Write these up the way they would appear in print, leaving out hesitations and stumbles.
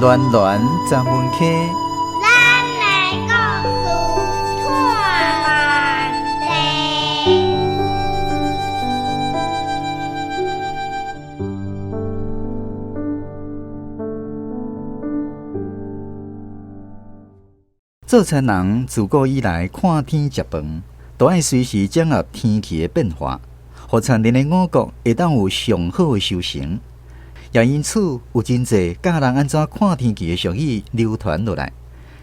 暖暖十门溪，咱来故事串联地。做田人自古以来看天食饭，都爱随时掌握天气的变化，互田人的五谷会当有上好的收成。也因此，有真侪教人安怎看天气的俗语流传落来。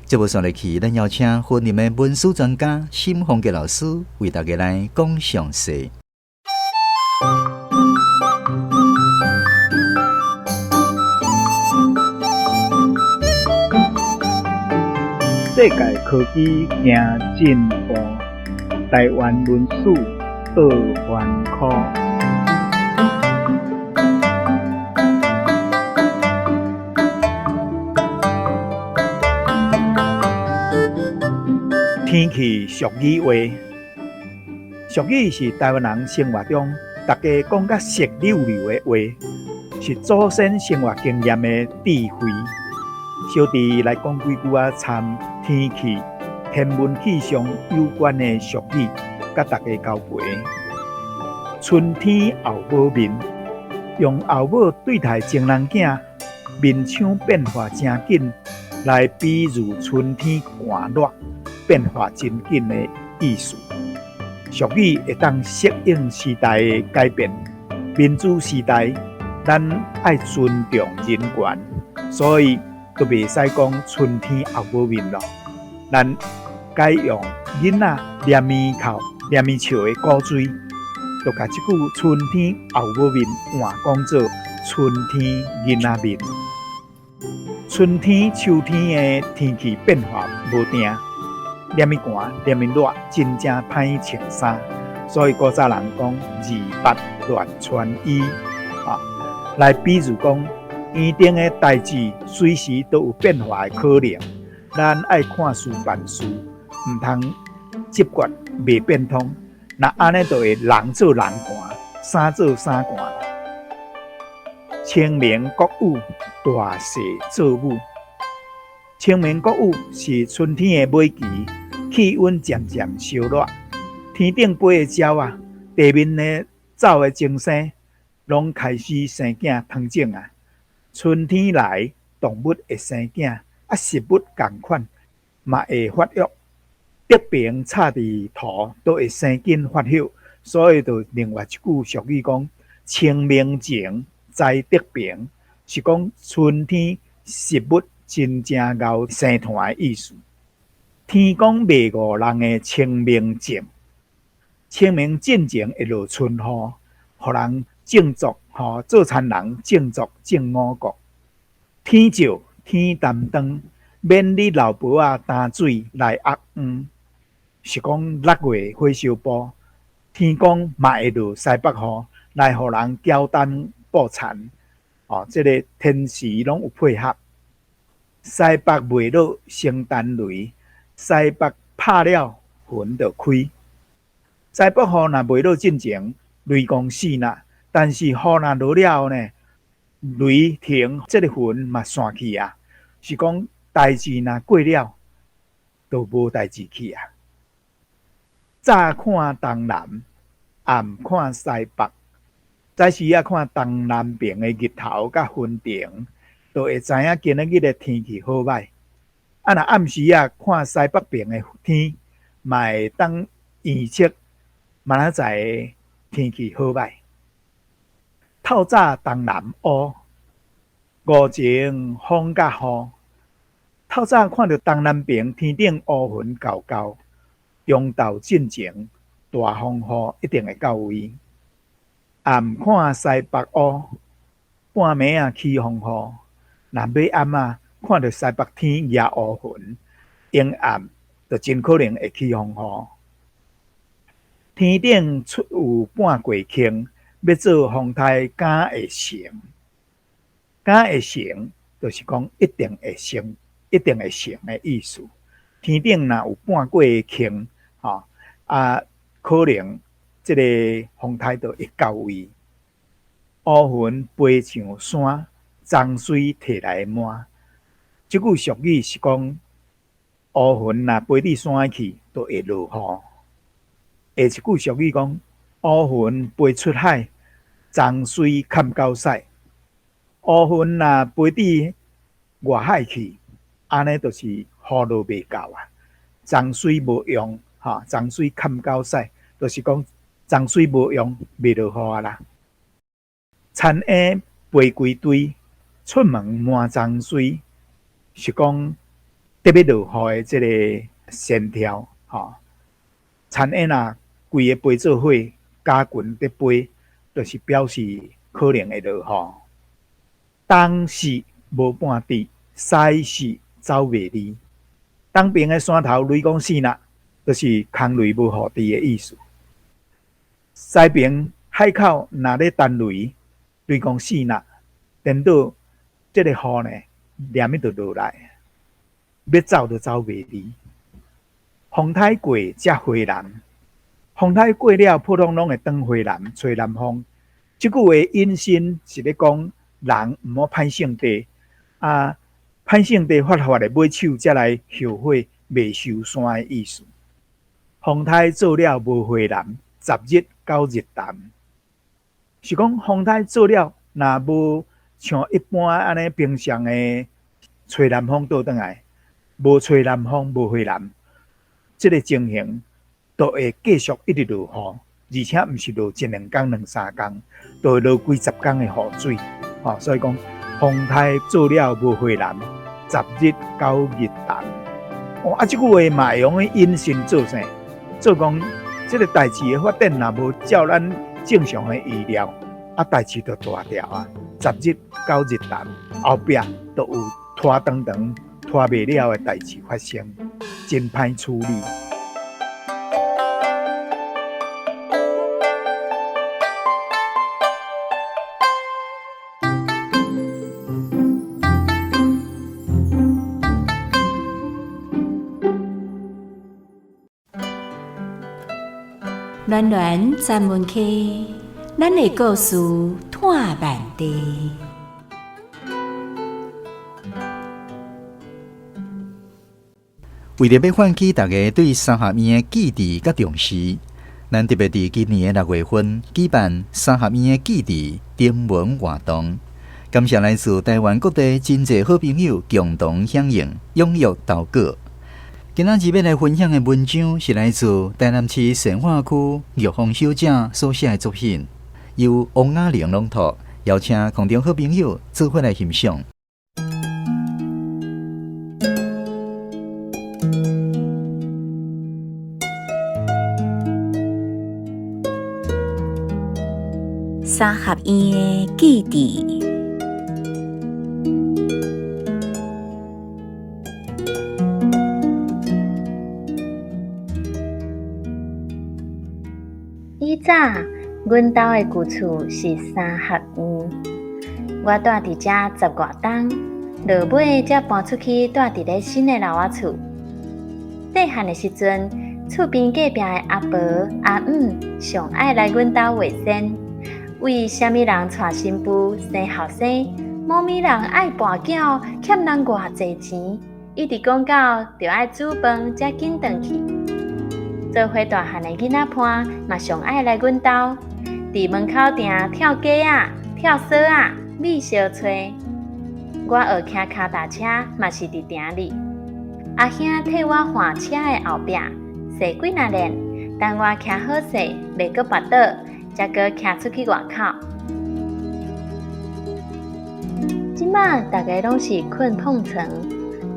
这部上来去，咱邀请婚姻的文史专家沈宏杰老师为大家来讲详细。世界科技行进步，台湾文史倒翻苦。天气俗语话，俗语是台湾人生活中大家讲甲熟溜溜的话，是祖先生活经验的智慧。小弟来讲几句参天气、天文气象有关的俗语，甲大家交陪。春天后母面，用后母对待情人囝，面相变化真紧，来比喻春天寒热、变化真紧的意思。俗语会当适应时代的改变。民主时代，咱爱尊重人权，所以都袂使讲春天后母面咯，咱改用囡仔黏面口、黏面笑的古锥，就甲即句春天后母面换讲做春天囡仔面。春天、秋天的天气变化无定，黏面寒、黏面热，真正歹穿衫，所以古早人讲二八乱穿衣来比喻讲。园丁的代志随时都有变化的可能，咱爱看事办事，唔通急决未变通。那安尼就会人做人寒，衫做衫寒。清明国雨，大势做舞。清明国雨是春天的尾期，气温渐渐烧热，天顶飞的鸟地面的走的精生，拢开始生囝汤种春天来，动物会生囝，食物同款，嘛会发育。得病插伫土，都会生根发育。所以，就另外一句俗语讲：清明前栽得病，是讲春天食物真正敖生团的意思。天公未误人的清明前，清明进前会落春雨，互人种作。做田人种作种五谷，天照天担当，免你老婆担水来压黄。是讲6月火烧埔，天公嘛会落西北雨，来互人交担补田。这个天时拢有配合。西北未落生丹雷，西北拍了云就开。西北雨若未落进前，雷公死啦。但是雨若落了后呢，雷停，这个云嘛散去是讲代志若过了，就无代志去早看东南，暗看西北。早时看东南边的日头甲云顶，就会知影今日的天气好歹。若暗时看西北边的天，嘛会当预测明仔载的天气好歹。透早东南乌，午前风甲雨。透早看到东南边天顶乌云厚厚，中昼进前大风雨一定会到位。暗看西北乌，半暝起风雨。若尾暗看到西北天也乌云，阴暗就真可能会起风雨。天顶出有半过坑。要做风台，敢会成？敢会成，就是讲一定会成，一定会成的意思。天顶若有半过的坑，可能这个风台就会到位。乌云飞上山，脏水摕来满。即句俗语是讲，乌云若飞伫山去，就会落雨。下一句俗语讲，乌云飞出海，涨水砍狗屎。乌云若飞伫外海去，安尼就是雨落未够啊，涨水无用，涨水砍狗屎，就是讲涨水无用，未落雨啊啦。田鸭飞规堆，出门满涨水，是讲特别落雨的这个线条，田鸭若规个飞做伙，加群在飞，就是表示可能会落雨。东势无半滴，西势走袂离。东边的山头雷公死啦，就是空雷无雨滴的意思。西边海口若咧等雷，雷公死啦，等到这个雨呢，连日就落来，要走就走袂离。风台过才回南，风台过了，普通拢会转回南，吹南风。这句话引申是咧讲人毋好歹性地，歹性地发的买手才来后悔未收山的意思。风台做了无回南，10日到日淡，是讲风台做了，若无像一般安尼平常的吹南风倒转来，无吹南风无回南，这个情形都会继续一直落雨，而且毋是落1、2天、2、3天，都会落几十天的雨水。所以讲，风台做了无回南，10日到日淡。这句话嘛会用引申做啥？做讲，这个代志的发展若无照咱正常的预料，代志就大条啊。10日到日淡，后壁都有拖长长、拖袂了的代志发生，真歹处理。暖暖站门溪，咱的故事探万地。为了要唤起大家对三合院的记忆甲重视，咱特别伫今年的6月份举办三合院的记忆征文活动。感谢来自台湾各地真侪好朋友共同响应，踊跃投稿。今仔日要来分享的文章是来自台南市善化区玉峰小姐所写的作品，由王雅玲朗读，邀请空中好朋友做伙来欣赏。三合院的记忆。以早，阮兜的旧厝是三合院，我住伫遮10外冬，落尾才搬出去住伫咧新的老仔厝。细汉的时阵，厝边隔壁的阿婆阿姆上爱来阮兜画仙，为虾米人娶新妇生后生，某米人爱跋筊，欠人偌济钱，一直讲到着爱煮饭才紧转去。做伙大汉的囡仔伴嘛上爱来阮兜，伫门口埕跳鸡仔、跳绳仔、米烧炊。我学骑脚踏车嘛是伫埕里，阿兄替我换车的后壁，踅几若练，等我骑好势，袂阁跋倒，才阁骑出去外口。即马大家拢是困碰床，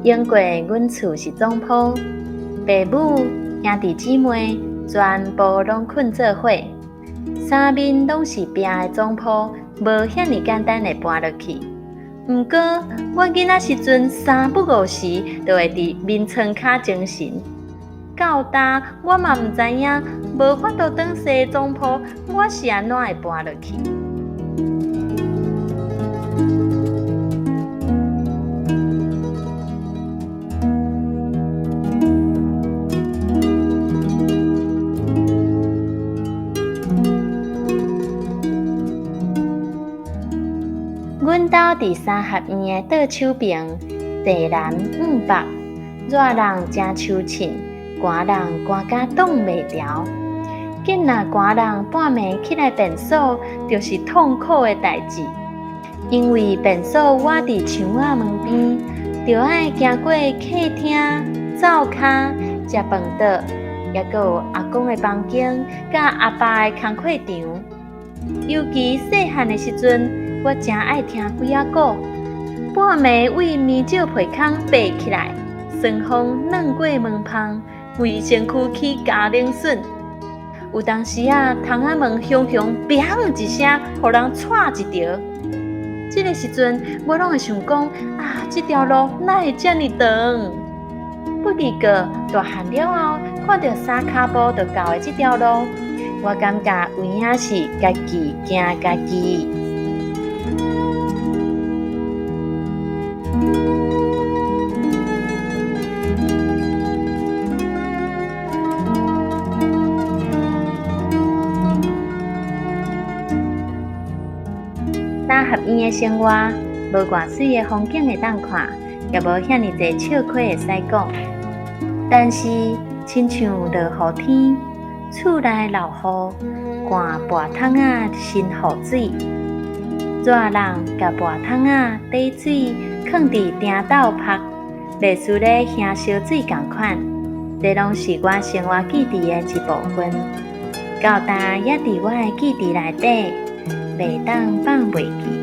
用过阮厝是总铺，爸母。兄弟姊妹全部拢困做伙，三面拢是壁的总铺，无遐尼简单的搬落去。毋过我囡仔时阵3不5时，就会伫面床骹精神。到大我嘛毋知影，无法度转西总铺，我是安怎会搬落去？阮兜伫三合院的倒手边，地南五百，热人真抽凊，寒人寒甲挡袂牢。紧若寒人半暝起来便所，就是痛苦的代志。因为便所我伫墙仔门边，就爱行过客厅、灶骹、食饭桌，也阁有阿公的房间，甲阿爸的工课场。尤其细汉的时阵，我真爱听鬼仔鼓，半暝为棉少被空爬起来，酸风软过门旁，规身躯起加冷笋。有当时啊，窗仔门响响，砰一声，互人踹一条。这个时阵，我拢会想讲啊，这条路哪会这么长？不过大汉了后，看到三脚步就到的这条路，我感觉有影是家己行家己。三合院的生活，无偌水的风景会当看，也无遐尼侪笑话会使讲。但是，亲像落雨天，厝内流雨，寒跋桶仔新雨水，热人甲跋桶仔底水放伫鼎斗晒，类似咧兄烧水共款，这拢是我生活记忆的一部分。到今也伫我的记忆内底。袂当放袂记。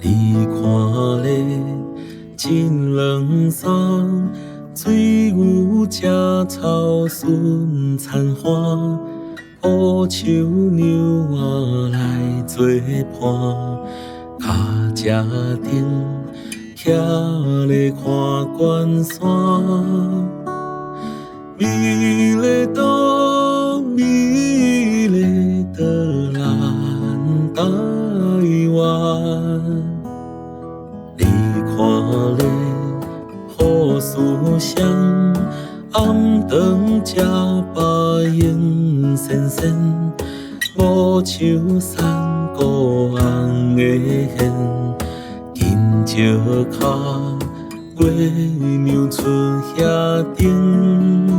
你看咧，真冷霜，水牛食草顺残花，乌树牛仔来作伴，脚只顶徛咧看关山，美丽岛，美丽的咱台湾。你看咧，雨丝香，暗顿吃白烟闪闪，无像山歌红的线，金石脚，月娘出遐顶。